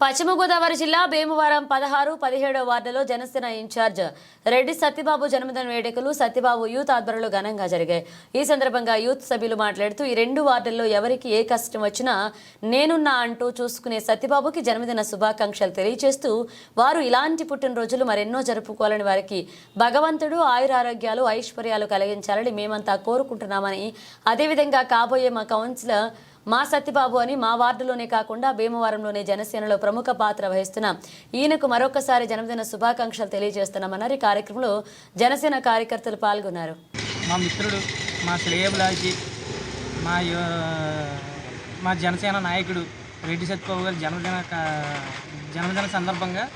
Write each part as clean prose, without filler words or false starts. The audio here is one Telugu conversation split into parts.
పశ్చిమ గోదావరి జిల్లా భీమవరం 16, 17వ వార్డులో జనసేన ఇన్ఛార్జ్ రెడ్డి సత్యబాబు జన్మదిన వేడుకలు సత్యబాబు యూత్ ఆధ్వర్యంలో ఘనంగా జరిగాయి. ఈ సందర్భంగా యూత్ సభ్యులు మాట్లాడుతూ ఈ రెండు వార్డుల్లో ఎవరికి ఏ కష్టం వచ్చినా నేనున్నా అంటూ చూసుకునే సత్యబాబుకి జన్మదిన శుభాకాంక్షలు తెలియజేస్తూ వారు ఇలాంటి పుట్టినరోజులు మరెన్నో జరుపుకోవాలని వారికి భగవంతుడు ఆయురారోగ్యాలు ఐశ్వర్యాలు కలిగించాలని మేమంతా కోరుకుంటున్నామని, అదేవిధంగా కాబోయే మా కౌన్సిలర్ మా సత్యబాబు అని మా వార్డులోనే కాకుండా భీమవరంలోనే జనసేనలో ప్రముఖ పాత్ర వహిస్తున్న ఈయనకు మరొకసారి జన్మదిన శుభాకాంక్షలు తెలియజేస్తున్నామన్నారు. ఈ కార్యక్రమంలో జనసేన కార్యకర్తలు పాల్గొన్నారు. మా మిత్రుడు, మా శ్రేయభిలాషి, మా జనసేన నాయకుడు రెడ్డి సత్యబాబు గారి జన్మదిన సందర్భంగా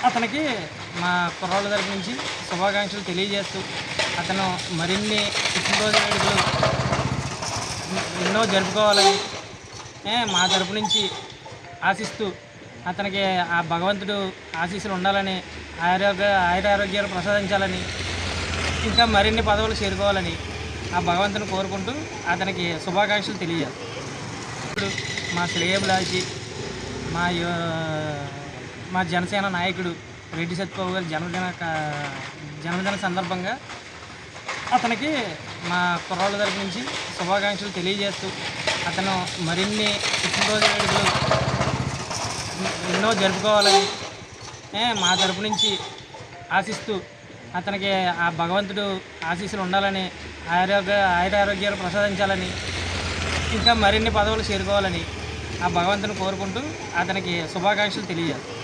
అతనికి మా కుర్రాళ్ళ తరపు నుంచి శుభాకాంక్షలు తెలియజేస్తూ అతను మరిన్ని పుట్టినరోజు వేడుకలు ఎన్నో జరుపుకోవాలని మా తరపు నుంచి ఆశిస్తూ అతనికి ఆ భగవంతుడు ఆశీస్సులు ఉండాలని, ఆయురారోగ్యాలు ప్రసాదించాలని, ఇంకా మరిన్ని పదవులు చేరుకోవాలని ఆ భగవంతుని కోరుకుంటూ అతనికి శుభాకాంక్షలు తెలియజేస్తాం. ఇప్పుడు మా శ్రేయభిలాషి, మా జనసేన నాయకుడు రెడ్డి సత్యబాబు గారి జన్మదిన సందర్భంగా అతనికి మా కుర్రాళ్ళ తరపు నుంచి శుభాకాంక్షలు తెలియజేస్తూ అతను మరిన్ని పుట్టినరోజు వేడుకలు ఎన్నో జరుపుకోవాలని మా తరపు నుంచి ఆశిస్తూ అతనికి ఆ భగవంతుడు ఆశీస్సులు ఉండాలని, ఆయురారోగ్యాలు ప్రసాదించాలని, ఇంకా మరిన్ని పదవులు చేరుకోవాలని ఆ భగవంతుని కోరుకుంటూ అతనికి శుభాకాంక్షలు తెలియజేస్తాం.